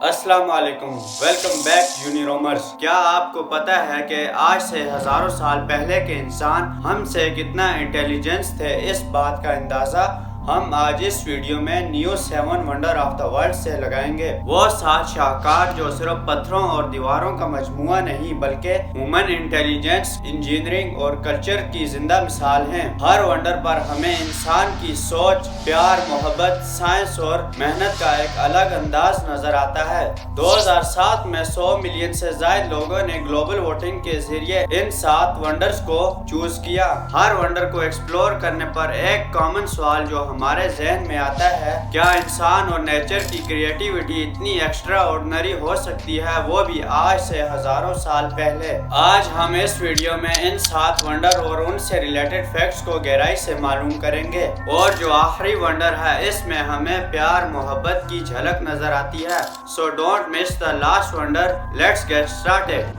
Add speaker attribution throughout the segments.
Speaker 1: अस्सलाम वालेकुम, welcome back यूनिरोमर्स। क्या आपको पता है कि आज से हजारों साल पहले के इंसान हमसे कितना इंटेलिजेंस थे? इस बात का अंदाजा हम आज इस वीडियो में new 7 wonder of the world से लगाएंगे। वो 7 शाहकार जो सिर्फ पत्थरों और दीवारों का मजमुआ नहीं बल्कि ह्यूमन इंटेलिजेंस, इंजीनियरिंग और कल्चर की जिंदा मिसाल हैं। हर वंडर पर हमें इंसान की सोच, प्यार, मोहब्बत, साइंस और मेहनत का एक अलग अंदाज नजर आता है। 2007 में 100 मिलियन से ज्यादा लोगों ने ग्लोबल वोटिंग के जरिए इन 7 वंडर्स को चूज किया। हर वंडर को एक्सप्लोर करने पर एक कॉमन सवाल जो हमारे जहन में आता है, क्या इंसान और नेचर की क्रिएटिविटी इतनी एक्स्ट्रा ऑर्डिनरी हो सकती है, वो भी आज से हजारों साल पहले। आज हम इस वीडियो में इन 7 वंडर और उनसे रिलेटेड फैक्ट्स को गहराई से मालूम करेंगे। और जो आखिरी वंडर है, इसमें हमें प्यार, मोहब्बत की झलक नजर आती है। So don't miss the last wonder, let's get started.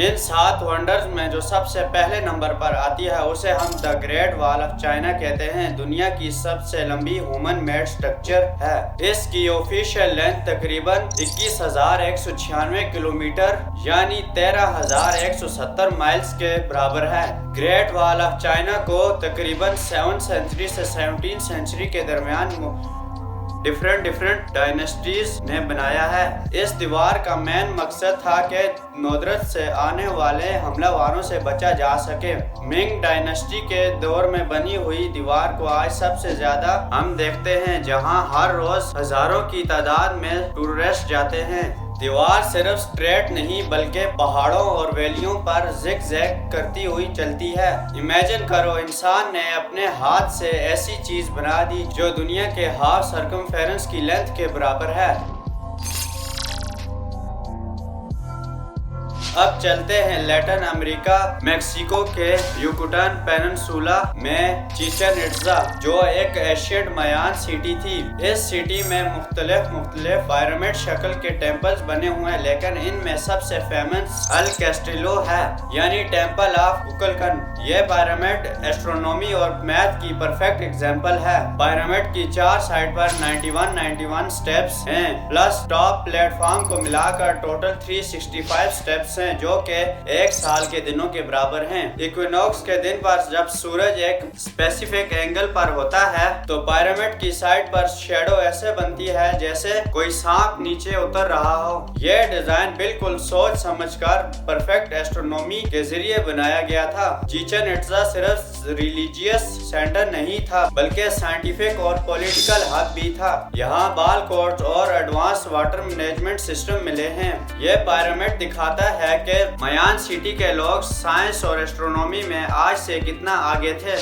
Speaker 1: In 7 wonders में जो सबसे पहले नंबर पर आती है उसे हम the great wall of China कहते हैं। दुनिया की सबसे लंबी ह्यूमन मेड स्ट्रक्चर है। इसकी ऑफिशियल लेंथ तकरीबन 21,196 किलोमीटर यानी 13,170 माइल्स के बराबर है। ग्रेट वॉल ऑफ चाइना को तकरीबन 7th सेंचुरी से 17th सेंचुरी के दरमियान डिफरेंट डायनेस्टीज ने बनाया है। इस दीवार का मेन मकसद था कि नुदरत से आने वाले हमलावरों से बचा जा सके। मिंग डायनेस्टी के दौर में बनी हुई दीवार को आज सबसे ज्यादा हम देखते हैं, जहां हर रोज हजारों की तादाद में टूरिस्ट जाते हैं। दीवार सिर्फ स्ट्रेट नहीं बल्कि पहाड़ों और वैलियों पर जिग जैग करती हुई चलती है। इमेजिन करो, इंसान ने अपने हाथ से ऐसी चीज बना दी जो दुनिया के हाफ सर्कमफेरेंस की लेंथ के बराबर है। अब चलते हैं लैटिन अमेरिका, मेक्सिको के युकाटान पेनिनसुला में चिचेन इट्जा, जो एक एशियन मायान सिटी थी। इस सिटी में मुख्तलिफ पिरामिड शक्ल के टेम्पल्स बने हुए हैं, लेकिन इनमें सबसे फेमस अल कैस्टिलो है, यानी टेम्पल ऑफ कुकुलकन। ये पिरामिड एस्ट्रोनॉमी और मैथ की परफेक्ट एग्जाम्पल है। पिरामिड की 4 साइड पर 91 स्टेप्स हैं, प्लस टॉप प्लेटफॉर्म को मिलाकर टोटल 365 स्टेप्स हैं, जो कि एक साल के दिनों के बराबर हैं। इक्विनॉक्स के दिन पर जब सूरज एक स्पेसिफिक एंगल पर होता है तो पिरामिड की साइड पर शैडो ऐसे बनती है जैसे कोई सांप नीचे उतर रहा हो। यह डिजाइन बिल्कुल सोच समझकर परफेक्ट एस्ट्रोनॉमी के जरिए बनाया गया था। चिचेन इट्जा सिर्फ रिलीजियस सेंटर नहीं था बल्कि साइंटिफिक और पॉलिटिकल हब भी था। यहाँ बाल कोर्ट और एडवांस वाटर मैनेजमेंट सिस्टम मिले हैं। यह पिरामिड दिखाता है कि मायान सिटी के लोग साइंस और एस्ट्रोनॉमी में आज से कितना आगे थे।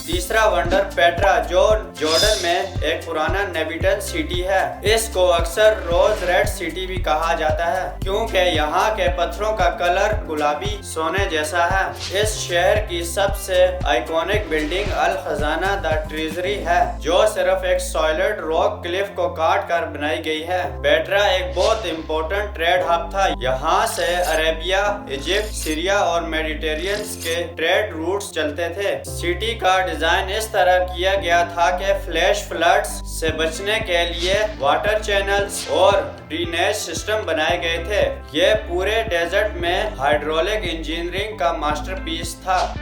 Speaker 1: तीसरा वंडर पेट्रा, जो जॉर्डन में एक पुराना नेबिटन सिटी है। इसको अक्सर रोज रेड सिटी भी कहा जाता है क्योंकि यहाँ के पत्थरों का कलर गुलाबी सोने जैसा है। इस शहर की सबसे आइकॉनिक बिल्डिंग अल खजाना द ट्रेजरी है, जो सिर्फ एक सॉलिड रॉक क्लिफ को काट कर बनाई गई है। पेट्रा एक बहुत इम्पोर्टेंट ट्रेड हब था। यहाँ से अरेबिया, इजिप्ट, सीरिया और मेडिटेरियन के ट्रेड रूट्स चलते थे। सिटी का डिजाइन इस तरह किया गया था कि फ्लैश फ्लड्स से बचने के लिए वाटर चैनल्स और ड्रेनेज सिस्टम बनाए गए थे। ये पूरे डेजर्ट में हाइड्रोलिक इंजीनियरिंग का मास्टरपीस था।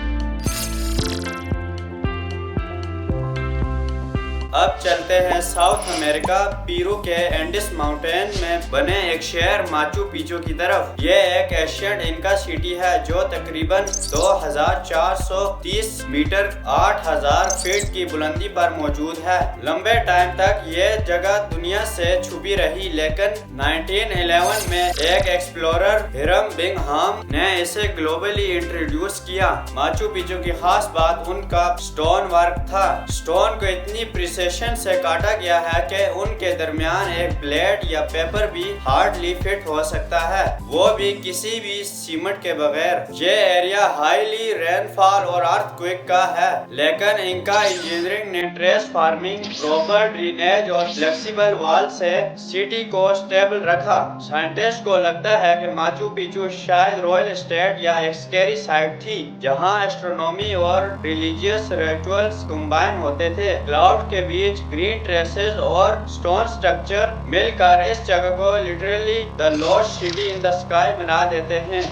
Speaker 1: अब चलते हैं साउथ अमेरिका, पेरू के एंडिस माउंटेन में बने एक शहर माचू पिचू की तरफ। ये एक एशियन इनका सिटी है जो तकरीबन 2430 मीटर 8000 फीट की बुलंदी पर मौजूद है। लंबे टाइम तक ये जगह दुनिया से छुपी रही, लेकिन 1911 में एक एक्सप्लोरर हिरम बिंगहाम ने इसे ग्लोबली इंट्रोड्यूस किया। माचू पिचू की खास बात उनका स्टोन वर्क था। स्टोन को इतनी प्रिसिशन से काटा गया है कि उनके दरमियान एक ब्लेड या पेपर भी हार्डली फिट हो सकता है, वो भी किसी भी सीमेंट के बगैर। ये एरिया हाईली रेनफॉल और अर्थक्वेक का है, लेकिन इनका इंजीनियरिंग ने ट्रेस फार्मिंग, प्रॉपर ड्रेनेज और फ्लेक्सिबल वॉल से सिटी को स्टेबल रखा। साइंटिस्ट को लगता है कि माचू पिचू शायद रॉयल एस्टेट या एक स्केरी साइट थी, जहां एस्ट्रोनॉमी और रिलीजियस रिचुअल्स कंबाइन होते थे। क्लाउड के बीच ग्रीन ट्रेसेस और स्टोन स्ट्रक्चर मिलकर इस जगह को literally the lost city in the sky बना देते हैं।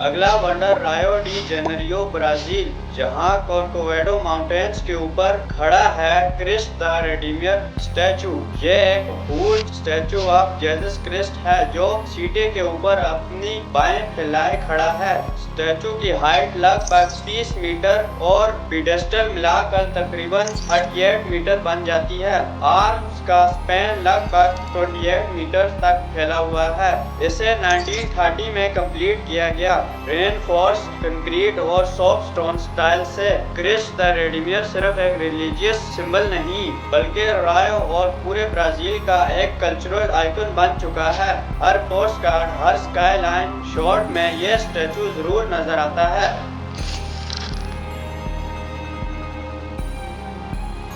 Speaker 1: अगला वंडर रायो डी जेनेरियो ब्राजील, जहां कॉर्कोवेडो माउंटेन्स के ऊपर खड़ा है क्रिस्ट द रेडीमियर स्टैचू। ये एक huge statue of Jesus Christ है जो सीटे के ऊपर अपनी बाएं फैलाए खड़ा है। स्टैचू की हाइट लगभग 30 मीटर और पेडेस्टल मिलाकर तकरीबन 38 मीटर बन जाती है। आर्म्स का स्पैन लगभग 28 मीटर तक फैला हुआ है। इसे 1930 में कंप्लीट किया गया। रेनफोर्स्ड कंक्रीट और सॉफ्ट स्टोन स्टाइल से क्रिस्ट द रेडीमियर सिर्फ एक रिलीजियस सिंबल नहीं, बल्कि रायो और पूरे ब्राजील का एक कल्चरल आइकन बन चुका है। हर पोस्ट कार्ड, हर स्काई लाइन शॉट में ये स्टैचू जरूर नजर आता है।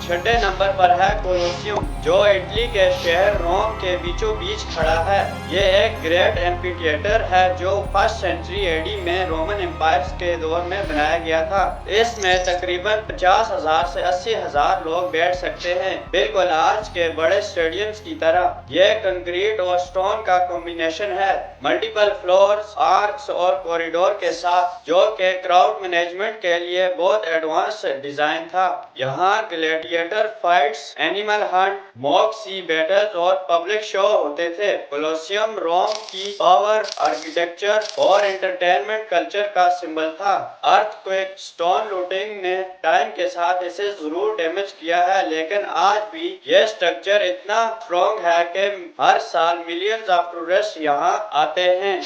Speaker 1: छठे नंबर पर है कोलोसियम, जो इटली के शहर रोम के बीचों बीच खड़ा है। ये एक ग्रेट एम्फीथिएटर है जो 1st सेंचुरी एडी में रोमन एम्पायर के दौर में बनाया गया था। इसमें तकरीबन 50,000 से 80,000 लोग बैठ सकते हैं, बिल्कुल आज के बड़े स्टेडियम्स की तरह। यह कंक्रीट और स्टोन का कॉम्बिनेशन है, मल्टीपल फ्लोर्स, आर्क्स और कॉरिडोर के साथ, जो कि क्राउड मैनेजमेंट के लिए बहुत एडवांस डिजाइन था। यहाँ gladiator fights, animal hunt, mock sea battles और पब्लिक शो होते थे। कोलोसियम रोम की पावर, आर्किटेक्चर और एंटरटेनमेंट कल्चर का सिंबल था। अर्थक्वेक, स्टोन लूटिंग ने टाइम के साथ इसे जरूर डैमेज किया है, लेकिन आज भी यह स्ट्रक्चर इतना स्ट्रॉन्ग है कि हर साल मिलियंस ऑफ टूरिस्ट यहाँ आते हैं।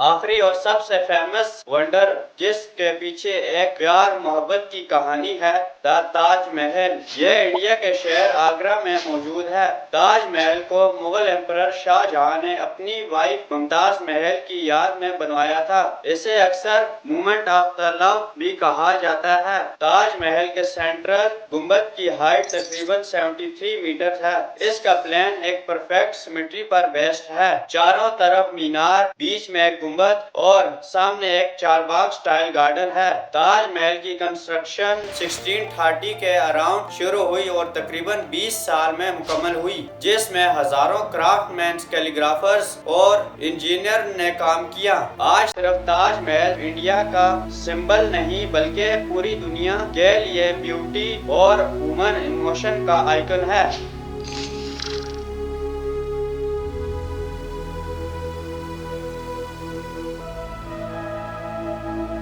Speaker 1: आखिरी और सबसे फेमस वंडर, जिसके पीछे एक प्यार मोहब्बत की कहानी है, ताज महल। ये इंडिया के शहर आगरा में मौजूद है। ताज महल को मुगल एम्परर शाहजहां ने अपनी वाइफ मुमताज महल की याद में बनवाया था। इसे अक्सर मूवमेंट ऑफ द लव भी कहा जाता है। ताज महल के सेंट्रल गुंबद की हाइट तकरीबन 73 मीटर है। इसका प्लान एक परफेक्ट सिमेट्री पर बेस्ड है। चारों तरफ मीनार, बीच में एक गुंबद और सामने एक चारबाग स्टाइल गार्डन है। ताज महल की कंस्ट्रक्शन 1630 के अराउंड शुरू हुई और तकरीबन 20 साल में मुकम्मल हुई, जिसमें हजारों क्राफ्टमैन, कैलीग्राफर्स और इंजीनियर ने काम किया। आज सिर्फ ताज महल इंडिया का सिंबल नहीं, बल्कि पूरी दुनिया के लिए ब्यूटी और ह्यूमन इमोशन का आइकन है।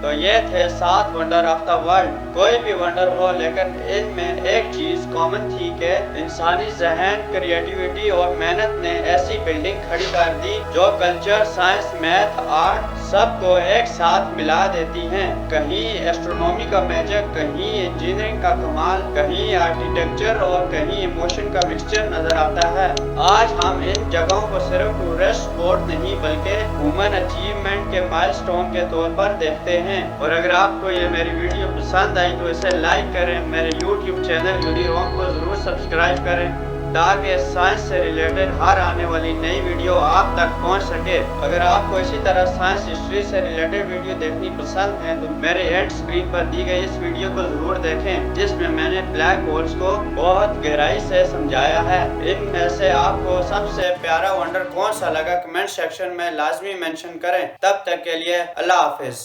Speaker 1: तो ये थे 7 वंडर ऑफ द वर्ल्ड। कोई भी वंडर हो, लेकिन इनमें एक चीज कॉमन थी कि इंसानी जहन, क्रिएटिविटी और मेहनत ने ऐसी बिल्डिंग खड़ी कर दी जो कल्चर, साइंस, मैथ, आर्ट सबको एक साथ मिला देती हैं। कहीं एस्ट्रोनॉमी का मैजिक, कहीं इंजीनियरिंग का कमाल, कहीं आर्किटेक्चर और कहीं इमोशन का मिक्सचर नजर आता है। आज हम इन जगहों को सिर्फ टूरिस्ट स्पॉट नहीं, बल्कि ह्यूमन अचीवमेंट के माइलस्टोन के तौर पर देखते हैं। और अगर आपको ये मेरी वीडियो पसंद आई तो इसे लाइक करें, मेरे YouTube चैनल यूनिरॉम को जरूर सब्सक्राइब करें, ताकि साइंस से रिलेटेड हर आने वाली नई वीडियो आप तक पहुंच सके। अगर आपको इसी तरह साइंस हिस्ट्री से रिलेटेड वीडियो देखनी पसंद है तो मेरे एंड स्क्रीन पर दी गई इस वीडियो को जरूर देखें, जिसमें मैंने ब्लैक होल्स को बहुत गहराई से समझाया है। इनमें से आपको सबसे प्यारा वंडर कौन सा लगा, कमेंट सेक्शन में लाजमी मेंशन करें। तब तक के लिए अल्लाह हाफिज।